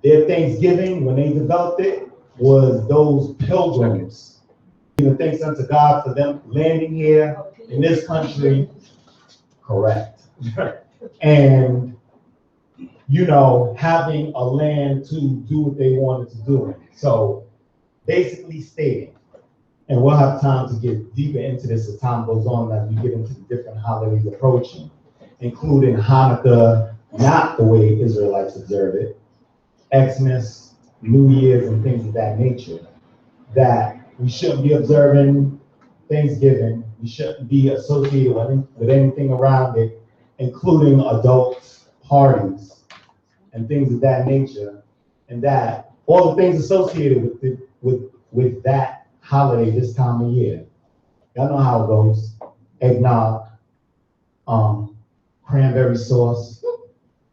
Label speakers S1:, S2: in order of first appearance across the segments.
S1: Their Thanksgiving, when they developed it, was those pilgrims giving thanks unto God for them landing here in this country. Correct. And, you know, having a land to do what they wanted to do. So basically stating, and we'll have time to get deeper into this as time goes on as we get into the different holidays approaching, including Hanukkah, not the way Israelites observe it, Xmas, New Year's, and things of that nature, that we shouldn't be observing Thanksgiving, we shouldn't be associated with anything around it, including adults, parties, and things of that nature, and that all the things associated with it, with that holiday this time of year. Y'all know how it goes. Eggnog, cranberry sauce,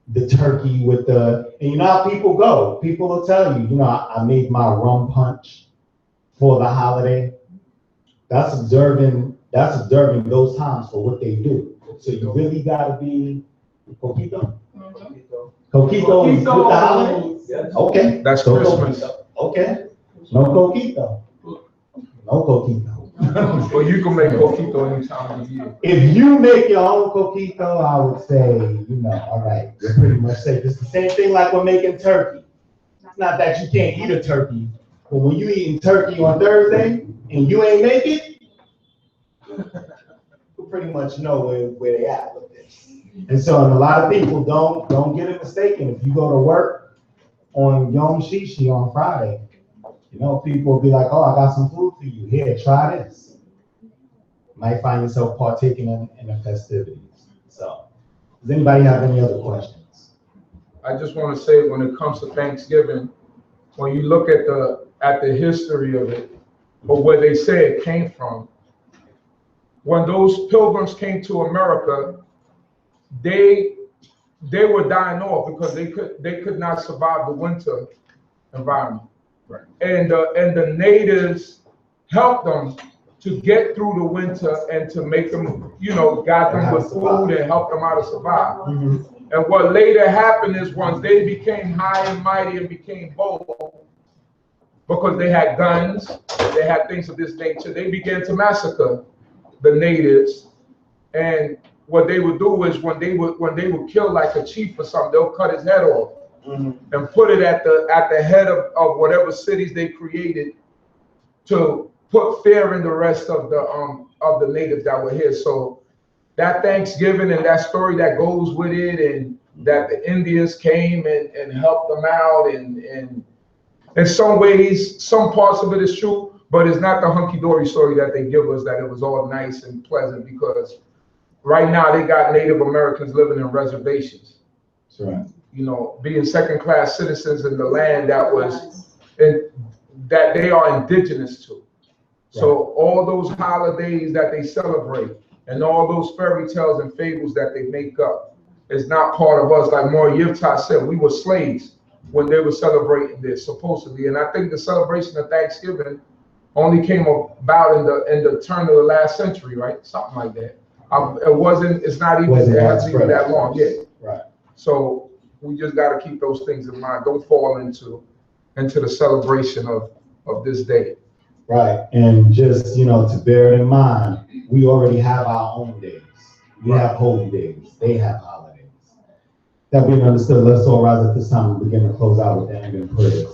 S1: the turkey with the, and you know how people go. People will tell you, you know, I made my rum punch for the holiday. That's observing those times for what they do. So you really gotta be coquito. Coquito is with the holiday?
S2: Yes.
S1: Okay.
S2: That's Christmas.
S1: Okay. No coquito. No coquito.
S2: Well, you can make coquito any time of the year.
S1: If you make your own coquito, I would say, you know, all right, you're pretty much safe. It's the same thing like we're making turkey. It's not that you can't eat a turkey, but when you eating turkey on Thursday and you ain't make it, you pretty much know where they at with this. And so, and a lot of people don't get it mistaken. If you go to work on Yom Shishi on Friday, you know, people will be like, oh, I got some food for you. Here, try this. You might find yourself partaking in the festivities. So, does anybody have any other questions?
S2: I just want to say, when it comes to Thanksgiving, when you look at the history of it, or where they say it came from, when those pilgrims came to America, they were dying off because they could not survive the winter environment. Right. And the natives helped them to get through the winter and to make them, you know, guide them with food and help them out to survive. Mm-hmm. And what later happened is once they became high and mighty and became bold, because they had guns, they had things of this nature, they began to massacre the natives. And what they would do is when they would kill like a chief or something, they'll cut his head off. Mm-hmm. And put it at the head of whatever cities they created to put fear in the rest of the natives that were here. So that Thanksgiving and that story that goes with it, and that the Indians came and helped them out, and in some ways, some parts of it is true, but it's not the hunky-dory story that they give us, that it was all nice and pleasant, because right now they got Native Americans living in reservations.
S1: That's right.
S2: You know, being second-class citizens in the land that they are indigenous to. Right. So all those holidays that they celebrate and all those fairy tales and fables that they make up is not part of us. Like Maury Yivtah said, we were slaves when they were celebrating this, supposedly. And I think the celebration of Thanksgiving only came about in the turn of the last century, right? Something like that. It's not even that long yet.
S1: Right.
S2: So we just got to keep those things in mind. Don't fall into the celebration of this day.
S1: Right, and just, you know, to bear it in mind, we already have our own days. We have holy days. They have holidays. That being understood, let's all rise at this time and begin to close out with the end and prayers.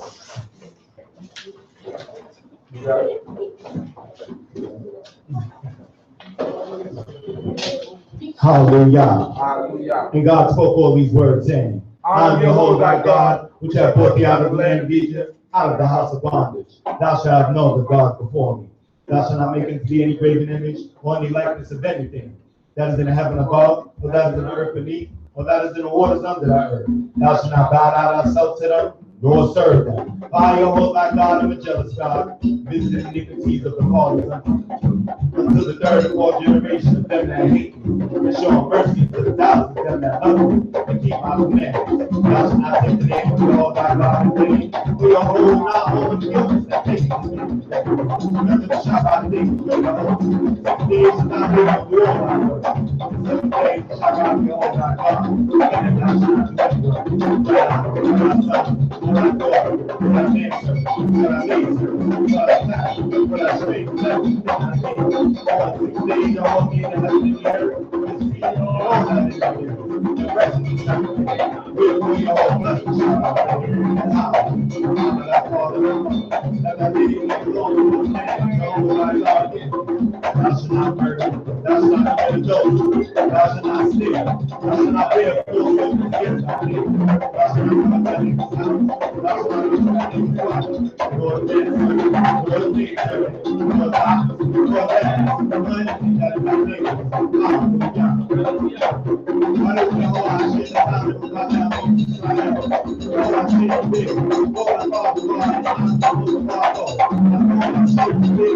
S1: Hallelujah.
S2: Hallelujah.
S1: And God spoke all these words, saying, I am Jehovah thy God, which have brought thee out of the land of Egypt, out of the house of bondage. Thou shalt have known the God before me. Thou shalt not make unto thee any graven image, or any likeness of anything that is in the heaven above, or that is in the earth beneath, or that is in the waters under the earth. Thou shalt not bow down thyself to them, nor serve them. For I, Jehovah thy God, am a jealous God, visiting iniquities of the fathers unto the third and fourth generation of them that hate me, and showing mercy to the thousands of them that love me, and keep my commandments. Thou shalt not take the name of the Lord thy God in vain, for your whole not holding guilt that takes his name. Remember the Shabbat days to the Lord. 6 days shall not live on the all thy work. 7 days shall God be all thy God, and thou shalt not do any work. Thou shalt not murder. Thou shalt not commit adultery. Thou shalt not steal. Thou shalt not bear false witness against thy neighbor. Thou shalt not covet his house. Thou shalt not covet his wife, nor his servant, nor his maidservant, nor his ox, nor that, nor anything that is thy neighbor's. Hallelujah. Why don't you hold our shit down and hold our down on Israel? Hold our shit big. Hold our father, hold our son, hold our father. Hold our shit big.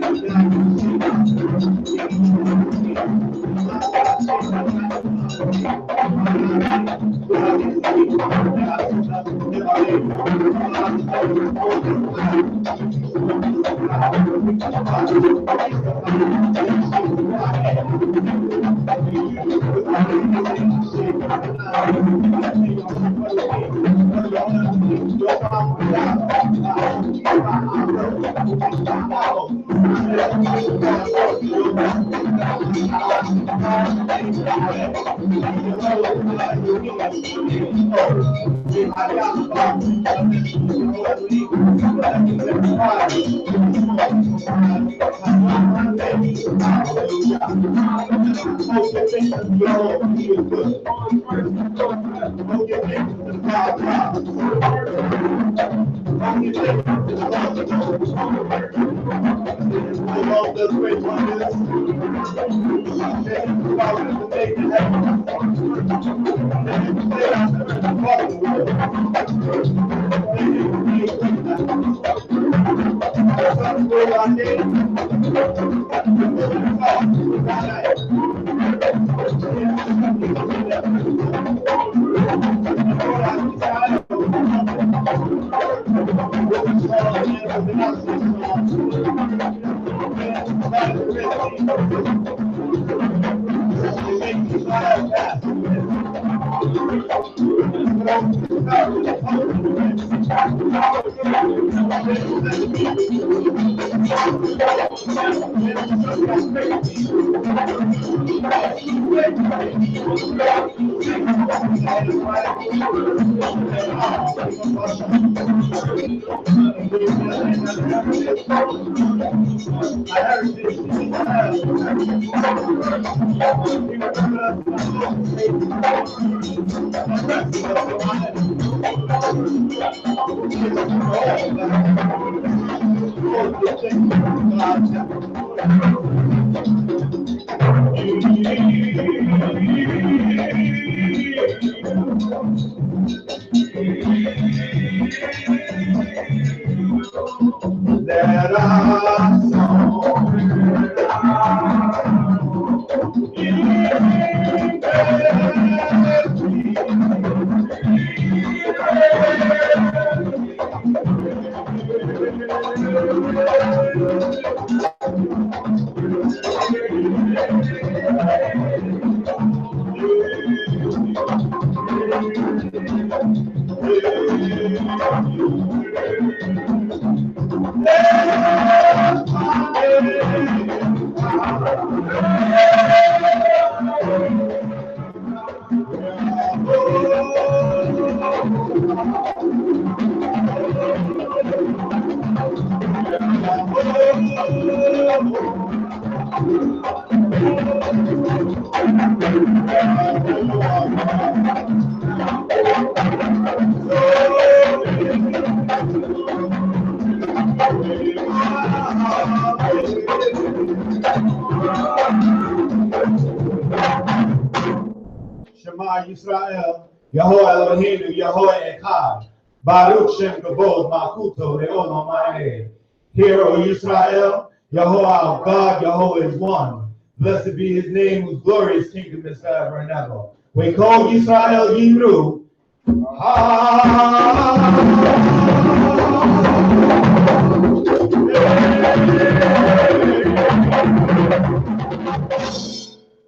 S1: Shema Yisrael, Yahweh Eloheinu, Yahweh Echad, Baruch Shem Kavod, Makuto, Le'olam Ha'ed. Hear, O Yisrael, Yahweh our God, Yahweh is one. Blessed be his name, whose glorious kingdom is forever and ever. We call Yisrael Yimru.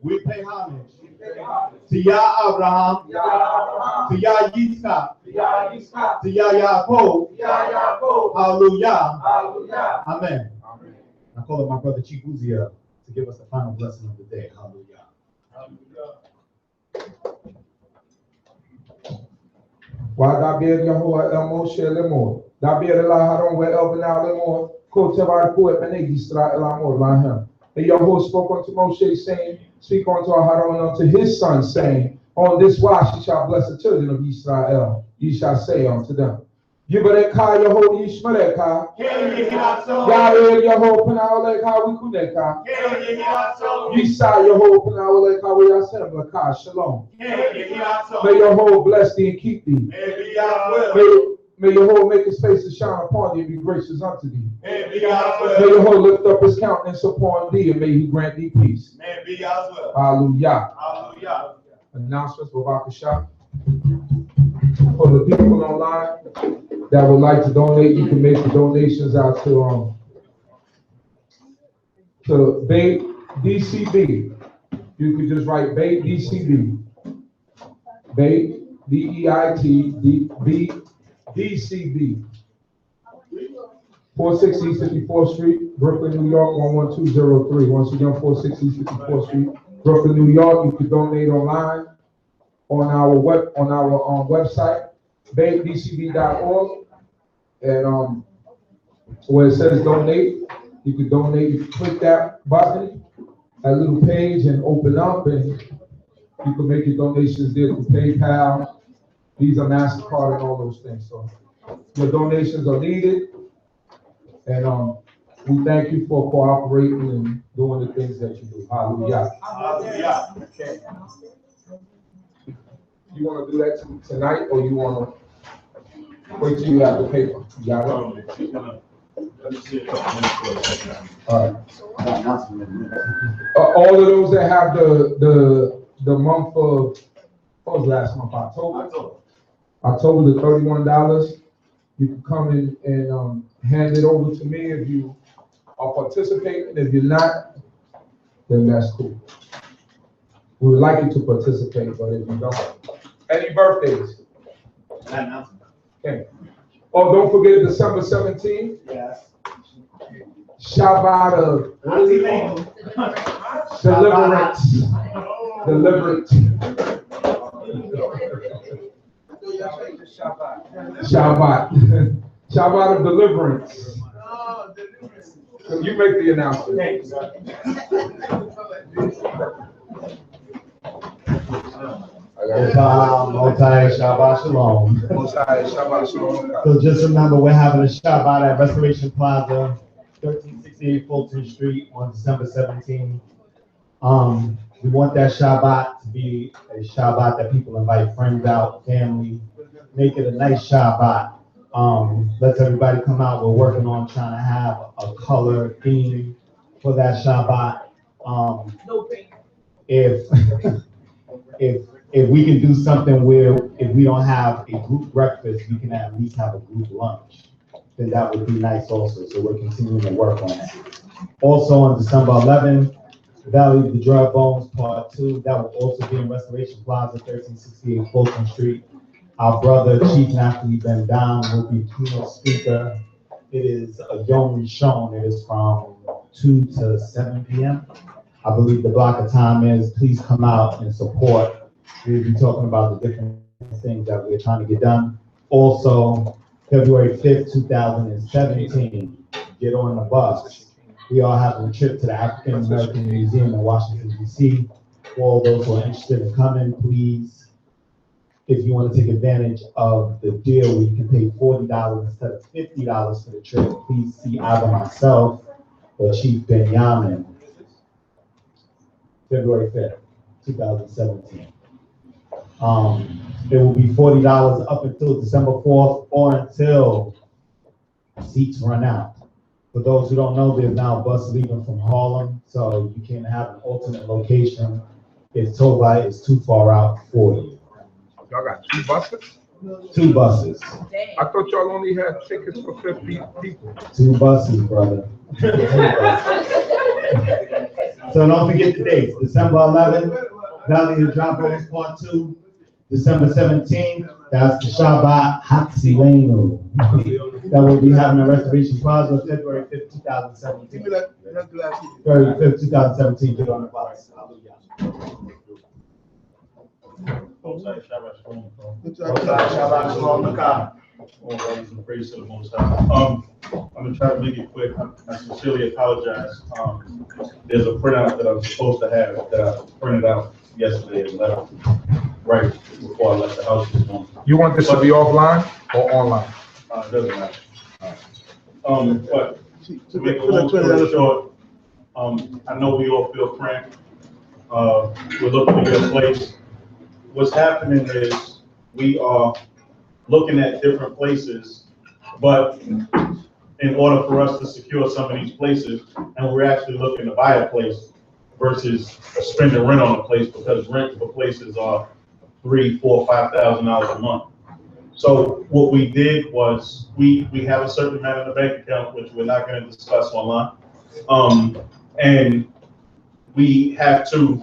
S1: We pay homage to Yah Abraham, to Yah Yitzchak, to Yaakov. Hallelujah. Amen. I call it my brother Chief Uzziah to give us the final blessing of the day. Hallelujah.
S2: Wa da bir Yahuwah el Moshe lemor. Da bir el Haron ve el Benah lemor. Ko tevar poet bene Yisrael amor lahem. And Yahuwah spoke unto Moshe, saying, speak unto Aaron unto his son, saying, on this wise ye shall bless the children of Israel. Ye shall say unto them, Yibareka Yahuwah Yishmareka, Yahweh Yahuwah Panawaleka Wikuneka, Yisa Yahuwah Panawaleka Wiyasem Laka Shalom. May Yahuwah bless thee and keep thee. May Yahuwah make his face to shine upon thee and be gracious unto thee. May Yahuwah lift up his countenance upon thee and may he grant thee peace. Hallelujah. Announcements for Bakasha. For the people online that would like to donate, you can make the donations out to Bait DCB. You could just write Bait DCB. Bait DEIT DCB. 460 54th Street, Brooklyn, New York 11203. Once again, 460 54th Street, Brooklyn, New York. You can donate online on our website, baitdcb.org, and where it says donate, you can donate. You can click that button, that little page, and open up, and you can make your donations there through PayPal, Visa, MasterCard, and all those things. So your donations are needed, and we thank you for cooperating and doing the things that you do. Hallelujah. Hallelujah. Okay. You want to do that tonight, or you want to wait till you have the paper? You got it? All right. All of those that have the month of, what was last month? October, the $31. You can come in and hand it over to me if you are participating. If you're not, then that's cool. We would like you to participate, but if you don't. Any birthdays? Okay. Oh, don't forget December 17th. Yes. Shabbat of deliverance. Deliverance. Shabbat. Shabbat of deliverance. You make the announcement.
S1: Shabbat Shalom. So just remember, we're having a Shabbat at Restoration Plaza, 1368 Fulton Street on December 17th. We want that Shabbat to be a Shabbat that people invite friends out, family, make it a nice Shabbat. Let's everybody come out. We're working on trying to have a color theme for that Shabbat. If we can do something where if we don't have a group breakfast, we can at least have a group lunch, then that would be nice also. So we're continuing to work on that. Also on December 11th, Valley of the Dry Bones Part 2, that will also be in Restoration Plaza, 1368 Fulton Street. Our brother, Chief Napoli Ben Down, will be keynote speaker. It is a Yom Rishon. It is from 2 to 7 p.m. I believe the block of time is. Please come out and support. We'll be talking about the different things that we're trying to get done. Also, February 5th, 2017, get on the bus. We are having a trip to the African American Museum in Washington, D.C. For all those who are interested in coming, please, if you want to take advantage of the deal where you can pay $40 instead of $50 for the trip, please see either myself or Chief Benjamin. February 5th, 2017. It will be $40 up until December 4th or until seats run out. For those who don't know, there's now a bus leaving from Harlem, so you can have an alternate location if Tobai is too far out for you.
S2: Y'all got 2 buses?
S1: 2 buses.
S2: I thought y'all only had tickets for 50 people.
S1: 2 buses, brother. So don't forget the dates. December 11th, Valley of Dry Bones Part 2. December 17th, that's the Shabbat Hatzilenu. That will be having a restoration plaza February 5th, 2017. February 5th, 2017, get on the bus. Hallelujah. Shabbat Shalom.
S3: All praise and praise to the Most High. I'm gonna try to make it quick. I sincerely apologize. There's a printout that I'm supposed to have that I printed out yesterday and left right before I left the house this morning.
S2: You want this to be offline or online?
S3: It doesn't matter. But to make a long story short, I know we all feel cramped. We're looking to get a place. What's happening is we are looking at different places, but in order for us to secure some of these places, and we're actually looking to buy a place versus spending rent on a place, because rent for places are $3,000, $4,000, $5,000 a month. So what we did was we have a certain amount in the bank account, which we're not going to discuss online, and we have to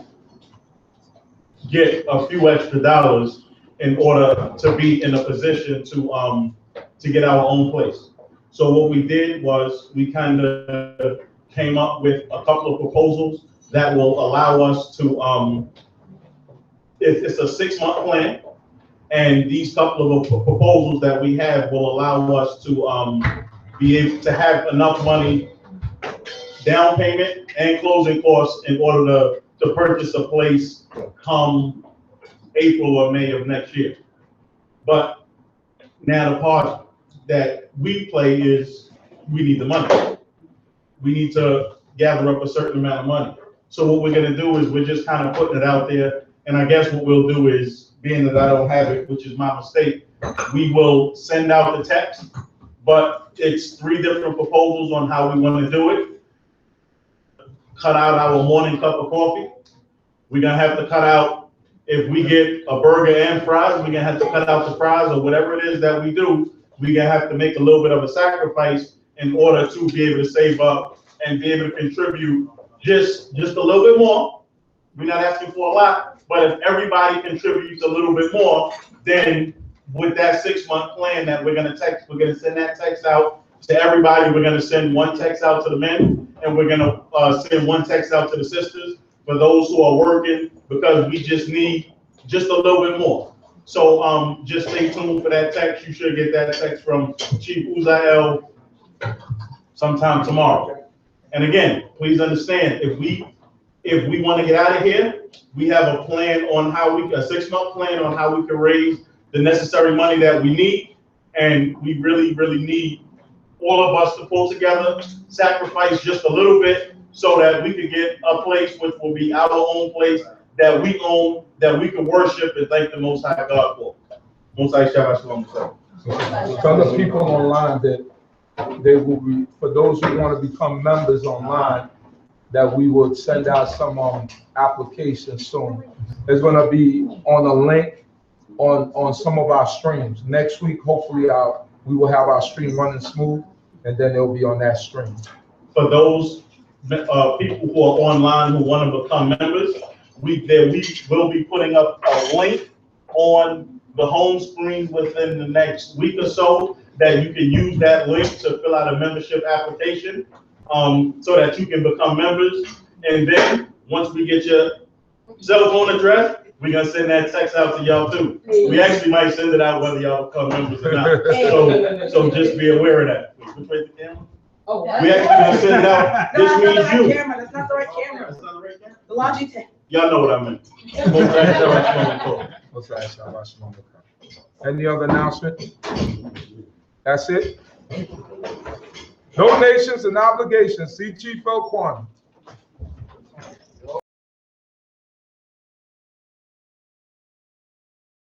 S3: get a few extra dollars in order to be in a position to get our own place. So what we did was we kind of came up with a couple of proposals that will allow us to, it's a 6-month plan, and these couple of proposals that we have will allow us to be able to have enough money, down payment and closing costs, in order to purchase a place come April or May of next year. But now the part that we play is we need the money. We need to gather up a certain amount of money. So what we're gonna do is we're just kind of putting it out there. And I guess what we'll do is, being that I don't have it, which is my mistake, we will send out the text, but it's 3 different proposals on how we want to do it. Cut out our morning cup of coffee. We're gonna have to cut out, if we get a burger and fries, we're gonna have to cut out the fries, or whatever it is that we do. We're gonna have to make a little bit of a sacrifice in order to be able to save up and be able to contribute just a little bit more. We're not asking for a lot, but if everybody contributes a little bit more, then with that 6-month plan that we're gonna send that text out to everybody. We're gonna send 1 text out to the men, and we're gonna send 1 text out to the sisters for those who are working, because we just need just a little bit more. So just stay tuned for that text. You should get that text from Chief Uzael sometime tomorrow. And again, please understand, if we want to get out of here, we have a plan on how a 6-month plan on how we can raise the necessary money that we need. And we really, really need all of us to pull together, sacrifice just a little bit, so that we can get a place which will be our own place that we own, that we can worship and thank the Most High God for. Most High Shabbat Shalom.
S2: Tell the people online that they will be, for those who want to become members online, that we will send out some applications soon. It's going to be on a link on some of our streams. Next week, hopefully, we will have our stream running smooth, and then it'll be on that stream.
S3: For those people who are online who want to become members, we will be putting up a link on the home screen within the next week or so, that you can use that link to fill out a membership application, so that you can become members. And then once we get your cell phone address, we're gonna send that text out to y'all too. We actually might send it out whether y'all become members or not. So just be aware of that. Which way is the camera?
S4: Oh,
S3: We actually gonna send it out. This
S4: no,
S3: means you.
S4: that's not the right camera.
S3: That's not the right camera?
S4: The Logitech.
S3: Y'all know what I meant.
S2: Any other announcement? That's it? Donations and obligations. See Chief Elquan.